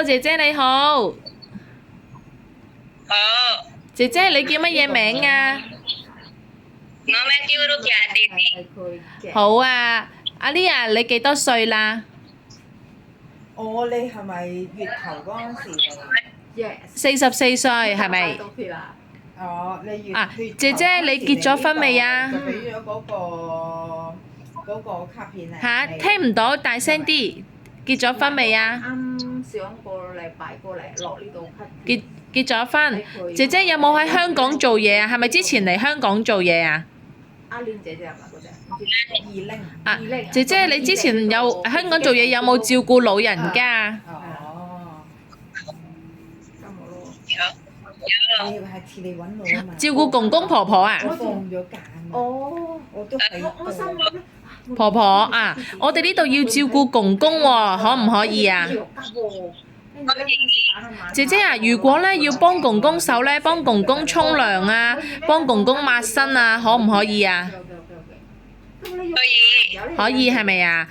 Hello，姐姐你好。好，姐姐你叫乜嘢名啊？我名叫 Rukia 好啊，阿 Lia 你幾多歲啦？你係咪月頭嗰陣時嚟？ 44歲係咪？你月啊，月頭姐姐你結咗婚未啊？就俾咗嗰個卡片嚟。嚇，聽唔到，大聲啲。結咗婚未啊？啱上個禮拜過嚟落呢度結咗婚。姐姐有冇喺香港做嘢啊？係咪之前嚟香港做嘢啊？阿蓮姐姐係咪嗰隻？啊，姐姐你之前有香港做嘢有冇照顧老人家啊？你係似你揾我啊嘛。照顧公公婆婆啊？我放咗假嘛。我都係。我心諗咧，婆婆啊，我哋呢度要照顧公公喎，可唔可以啊？姐姐啊，如果咧要幫公公手咧，幫公公沖涼啊，幫公公抹身啊，可唔可以啊？可以係咪啊？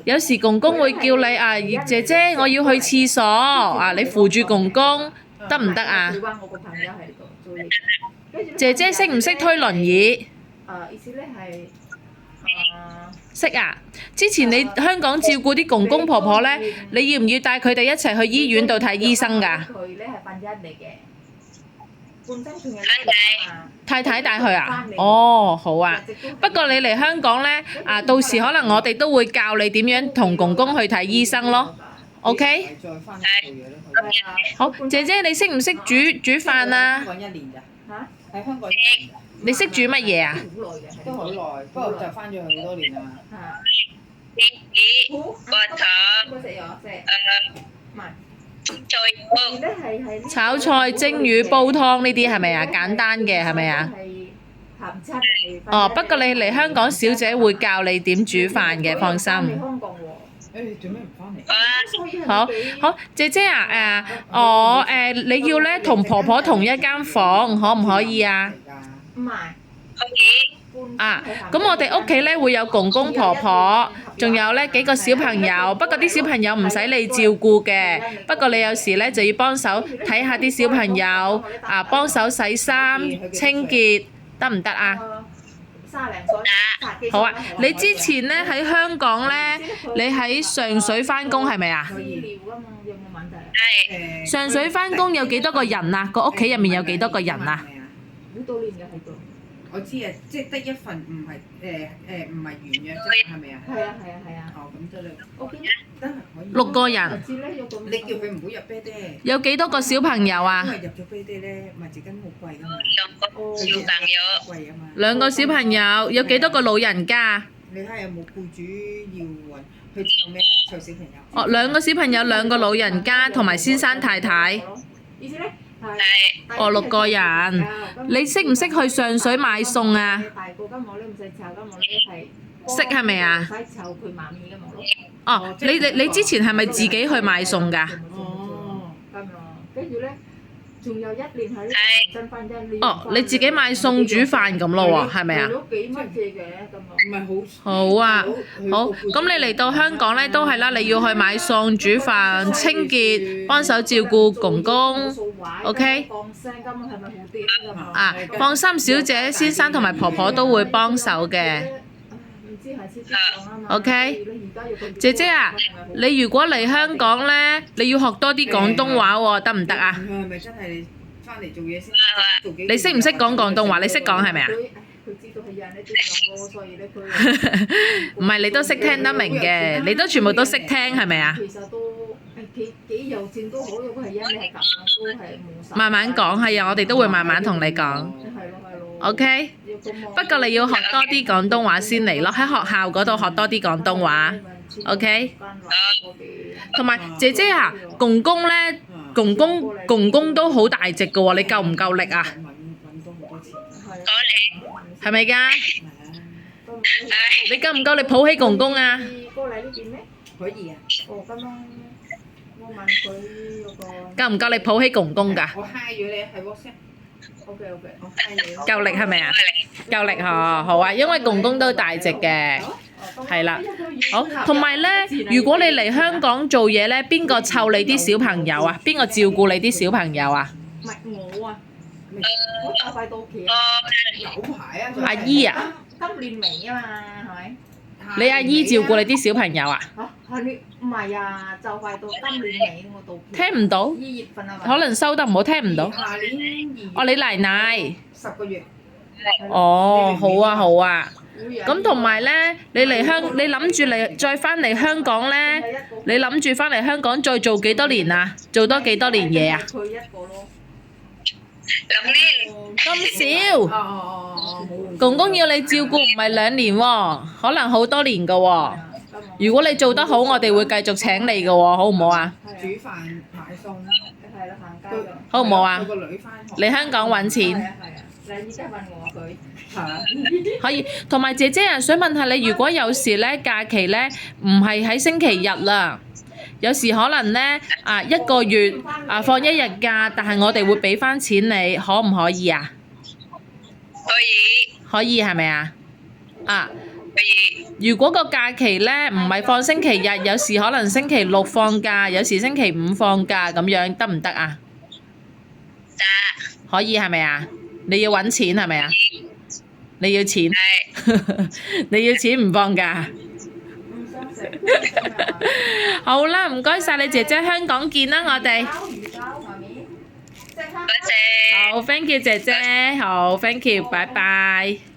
有時公公會叫你啊，姐姐我要去廁所啊，你扶住公公得唔得啊？姐姐識唔識推輪椅？意思咧係識啊！之前你香港照顧啲公公婆婆咧，你要唔要帶佢哋一齊去醫院度睇醫生㗎？佢咧係笨一嚟嘅，本身仲有太太帶去啊？哦，好啊。不過你嚟香港咧，啊，到時可能我哋都會教你點樣同公公去睇醫生咯。OK？再翻嚟做嘢咯。好，姐姐你識唔識煮飯啊？喺香港1年咋？嚇喺香港1年咋？你識煮乜嘢啊？好耐嘅，都好耐，不過就翻咗去好多年啦。嗰隻有隻，唔係，菜咧係炒菜、蒸魚、煲湯呢啲係咪啊？簡單嘅係咪啊？係鹹餐係哦，不過你嚟香港小姐會教你點煮飯嘅，放心。香港喎。做咩唔翻嚟？好，好，姐姐啊，你要咧同婆婆同一間房，可唔可以啊？唔係，啊，咁我哋屋企咧會有公公婆婆，仲有咧幾個小朋友，不過啲小朋友唔使你照顧嘅，不過你有時咧就要幫手睇下啲小朋友，啊，幫手洗衫、清潔，得唔得啊？ 30零歲，好啊，你之前咧喺香港咧，你喺上水返工係咪啊？醫療㗎嘛，有冇問題啊？上水返工有幾多個人啊？個屋企入面有幾多個人啊？好多年嘅喺度。我知啊，即係得一份唔係唔係原約啫，係咪啊？係啊係啊係啊。哦，咁得啦。 OK，真係可以。 6個人。你叫佢唔好入啤爹。有幾多個小朋友啊？因為入咗啤爹咧，咪陣間好貴㗎嘛。小朋友，貴啊嘛。 2個小朋友，有幾多個老人家？你睇下有冇僱主要揾去湊咩？湊小朋友。哦，2個小朋友，2個老人家，同埋先生太太。意思咧係哦，6個人。你識唔識去上水買餸啊？大個金毛咧唔使湊金毛咧係。識係咪啊？唔使湊佢媽咪嘅毛咯。哦，你之前係咪自己去買餸㗎？哦。咁咯，跟住咧，仲有1年喺真翻1年。哦，你自己買餸煮飯咁咯喎，係咪啊？都幾乜嘢嘅咁咯。唔係好。好啊，好。咁你嚟到香港咧，都係啦，你要去買餸、煮飯、清潔，幫手照顧公公。OK。啊，放心，小姐、先生同埋婆婆都會幫手嘅。OK。姐姐啊，你如果嚟香港咧，你要學多啲廣東話喎，得唔得啊？佢係咪真係翻嚟做嘢先？你識唔識講廣東話？你識講係咪啊？佢知道係人咧，點講咯，所以咧佢。唔係，你都識聽得明嘅，你都全部都識聽係咪啊？其實都幾有錢都好，如果係因你係咁樣，都係冇晒。慢慢講係啊，我哋都會慢慢同你講。係咯係咯。OK。不過你要學多啲廣東話先嚟咯，喺學校嗰度學多啲廣東話。OK。同埋姐姐啊，公公咧，公公都好大隻㗎喎，你夠唔夠力啊？揾多好多錢。嗰年係咪㗎？係你夠唔夠力抱起公公啊？過嚟呢邊咩？可以啊。哦，咁樣我問佢嗰個。夠唔夠力抱起公公㗎？我 hi 咗你喺 WhatsApp。OK OK。我 hi 你。夠力係咪啊？夠力嗬，好啊，因為公公都大隻嘅。係啦。好，同埋咧，如果你嚟香港做嘢咧，邊個湊你啲小朋友啊？邊個照顧你啲小朋友啊？唔係我啊，好就快到期啊，有排啊，阿姨啊，今年尾啊嘛，係咪？你阿姨照顧你啲小朋友啊？嚇係你唔係啊，就快到今年尾我到期。聽唔到， 2月份啊嘛。可能收得唔好，聽唔到。下年2月哦，你奶奶。 10個月。哦，好啊，好啊。咁同埋咧，你諗住嚟再翻嚟香港咧？你諗住翻嚟香港再做幾多年啊？做多幾多年嘢啊？佢一個咯。 2 年，咁少，哦，公公要你照顧唔係2年喎，可能好多年噶喎。如果你做得好，我哋會繼續請你噶喎，好唔好啊？煮飯買餸，係啦，行街㗎。好唔好啊？個女翻學。嚟香港揾錢。係啊，你依家問我佢。可以，同埋姐姐啊，想問下你，如果有時咧假期咧唔係喺星期日啦，有時可能咧1個月放1日假，但係我哋會俾翻錢你，可唔可以啊？可以，可以係咪啊？可以，如果個假期咧唔係放星期日，有時可能星期6放假，有時星期5放假咁樣，得唔得啊？得，可以係咪啊？你要揾錢係咪啊？你要錢，係，你要錢唔放假。唔想食。好啦，唔該晒你姐姐，香港見啦我哋。魚膠媽咪，即刻。多謝。好，thank you 姐姐，好，thank you，拜拜。